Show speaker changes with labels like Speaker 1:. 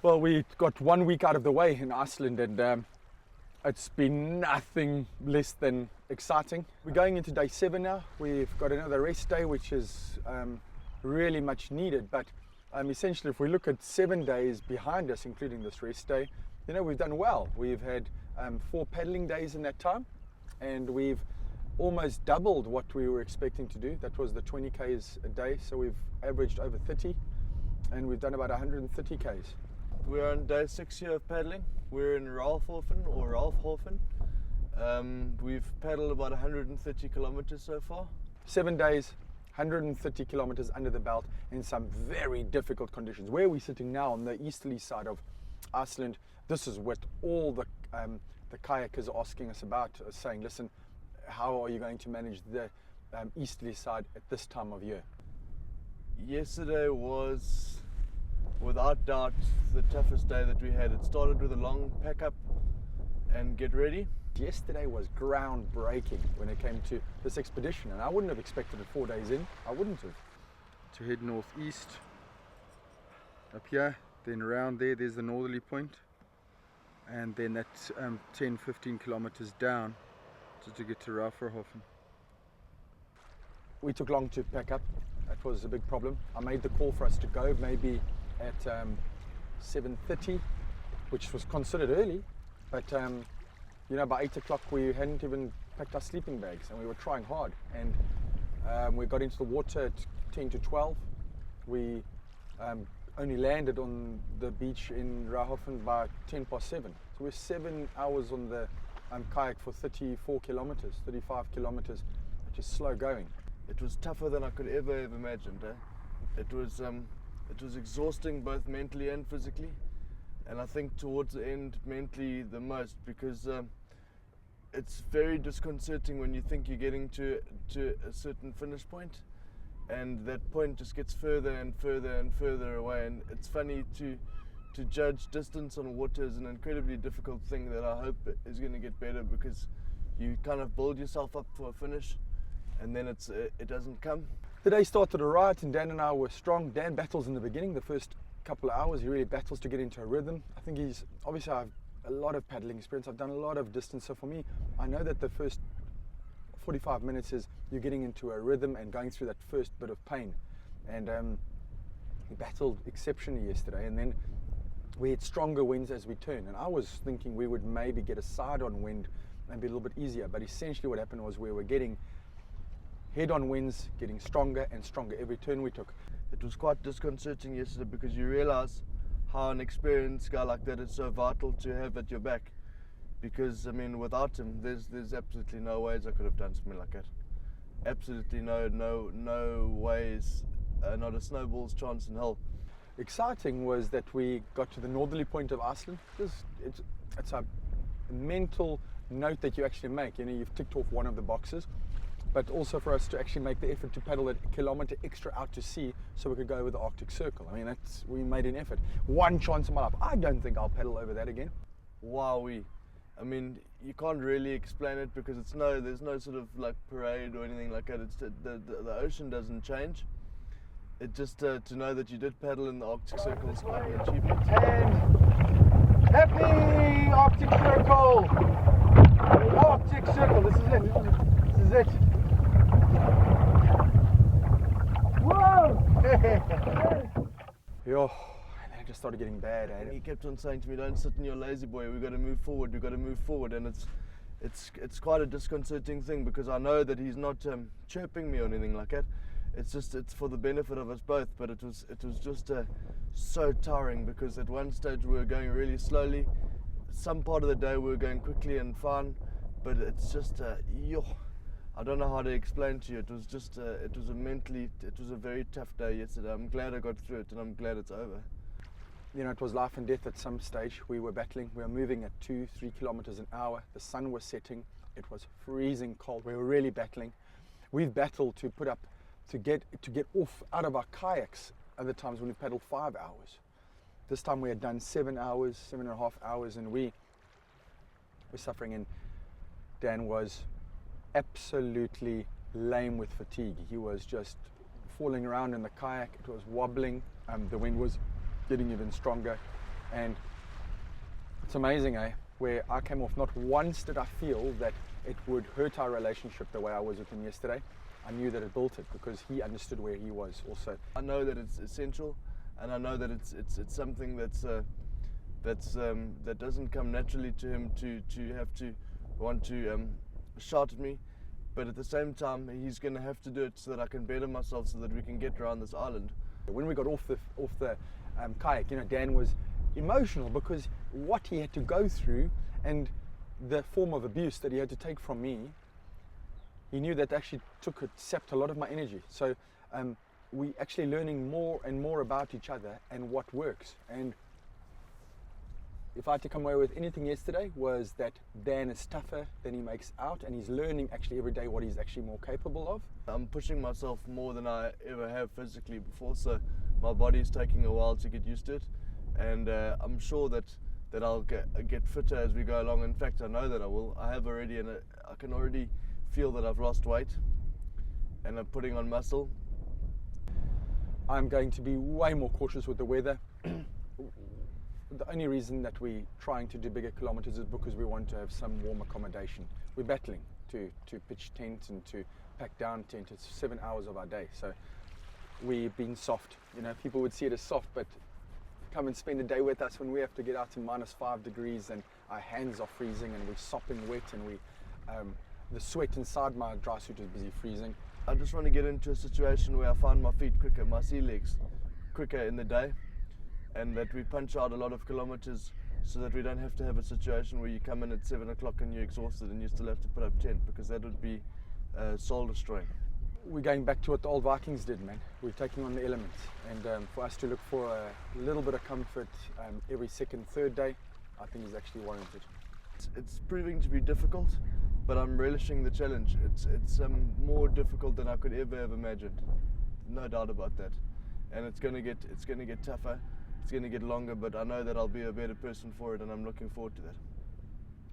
Speaker 1: Well, we got 1 week out of the way in Iceland, and it's been nothing less than exciting. We're going into day 7 now. We've got another rest day, which is really much needed. But essentially, if we look at 7 days behind us, including this rest day, you know, we've done well. We've had 4 paddling days in that time, and we've almost doubled what we were expecting to do. That was the 20 Ks a day, so we've averaged over 30, and we've done about 130 Ks.
Speaker 2: We're on day 6 here of paddling. We're in Ralfhofen. We've paddled about 130 kilometers so far.
Speaker 1: 7 days, 130 kilometers under the belt in some very difficult conditions. Where we're sitting now on the easterly side of Iceland, this is what all the kayakers are asking us about, saying, listen, how are you going to manage the easterly side at this time of year?
Speaker 2: Yesterday was, without doubt, the toughest day that we had. It started with a long pack up and get ready.
Speaker 1: Yesterday was groundbreaking when it came to this expedition, and I wouldn't have expected it 4 days in. I wouldn't have. To head northeast, up here, then around there's the northerly point, and then that's 10-15 kilometers down to get to Ralfhofen. We took long to pack up. That was a big problem. I made the call for us to go maybe at 7:30, which was considered early, but you know, by 8 o'clock we hadn't even packed our sleeping bags, and we were trying hard, and we got into the water at 10 to 12. We only landed on the beach in Ralfhofen by 10 past 7. So we're 7 hours on the kayak for 34 kilometers, 35 kilometers, which is slow going.
Speaker 2: It was tougher than I could ever have imagined. It was exhausting both mentally and physically, and I think towards the end mentally the most, because it's very disconcerting when you think you're getting to a certain finish point, and that point just gets further and further and further away. And it's funny to judge distance on water is an incredibly difficult thing that I hope is going to get better, because you kind of build yourself up for a finish and then it doesn't come.
Speaker 1: The day started alright, and Dan and I were strong. Dan battles in the beginning, the first couple of hours. He really battles to get into a rhythm. I think obviously I have a lot of paddling experience. I've done a lot of distance, so for me, I know that the first 45 minutes is you're getting into a rhythm and going through that first bit of pain. And he battled exceptionally yesterday, and then we had stronger winds as we turned, and I was thinking we would maybe get a side-on wind and be a little bit easier, but essentially what happened was we were getting head-on winds, getting stronger and stronger every turn we took.
Speaker 2: It was quite disconcerting yesterday, because you realize how an experienced guy like that is so vital to have at your back, because I mean, without him there's absolutely no ways I could have done something like that. Absolutely no ways, not a snowball's chance in hell.
Speaker 1: Exciting was that we got to the northerly point of Iceland. It's a mental note that you actually make. You know, you've ticked off one of the boxes, but also for us to actually make the effort to paddle a kilometer extra out to sea so we could go over the Arctic Circle. I mean, we made an effort. One chance in my life. I don't think I'll paddle over that again.
Speaker 2: Wowee. I mean, you can't really explain it, because there's no sort of like parade or anything like that. It's the ocean doesn't change. It just to know that you did paddle in the Arctic Circle is quite an achievement.
Speaker 1: And happy Arctic Circle! Arctic Circle, this is it. This is it. Whoa! Yo, and then it just started getting bad.
Speaker 2: And he kept on saying to me, don't sit in your lazy boy, we've got to move forward, and it's quite a disconcerting thing, because I know that he's not chirping me or anything like that. It's for the benefit of us both, but it was just so tiring, because at one stage we were going really slowly, some part of the day we were going quickly and fine, but it's just I don't know how to explain to you. It was just it was a very tough day yesterday. I'm glad I got through it, and I'm glad it's over.
Speaker 1: You know, it was life and death at some stage. We were battling. We were moving at 2-3 kilometers an hour. The sun was setting. It was freezing cold. We were really battling. We've battled to get off out of our kayaks other times when we paddled 5 hours. This time we had done 7 hours, 7.5 hours, and we were suffering, and Dan was absolutely lame with fatigue. He was just falling around in the kayak. It was wobbling. The wind was getting even stronger. And it's amazing, where I came off, not once did I feel that it would hurt our relationship the way I was with him yesterday. I knew that it built it because he understood where he was also.
Speaker 2: I know that it's essential, and I know that it's something that doesn't come naturally to him to have to want to shout at me, but at the same time he's going to have to do it so that I can better myself, so that we can get around this island.
Speaker 1: When we got off the kayak, Dan was emotional because what he had to go through and the form of abuse that he had to take from me, he knew that actually sapped a lot of my energy. So we actually learning more and more about each other and what works. And if I had to come away with anything yesterday, was that Dan is tougher than he makes out, and he's learning actually every day what he's actually more capable of.
Speaker 2: I'm pushing myself more than I ever have physically before, so my body's taking a while to get used to it, and I'm sure that I'll get fitter as we go along. In fact, I know that I will. I have already, and I can already feel that I've lost weight and I'm putting on muscle.
Speaker 1: I'm going to be way more cautious with the weather. The only reason that we're trying to do bigger kilometers is because we want to have some warm accommodation. We're battling to pitch tent and to pack down tent. It's 7 hours of our day, so we've been soft. People would see it as soft, but come and spend a day with us when we have to get out to -5 degrees and our hands are freezing and we're sopping wet, and the sweat inside my dry suit is busy freezing.
Speaker 2: I just want to get into a situation where I find my feet quicker, my sea legs quicker in the day, and that we punch out a lot of kilometers, so that we don't have to have a situation where you come in at 7 o'clock and you're exhausted and you still have to put up tent, because that would be soul destroying.
Speaker 1: We're going back to what the old Vikings did, man. We're taking on the elements, and for us to look for a little bit of comfort every second, third day, I think is actually warranted.
Speaker 2: It's proving to be difficult, but I'm relishing the challenge. It's more difficult than I could ever have imagined, no doubt about that. And it's going to get tougher. It's going to get longer, but I know that I'll be a better person for it, and I'm looking forward to that.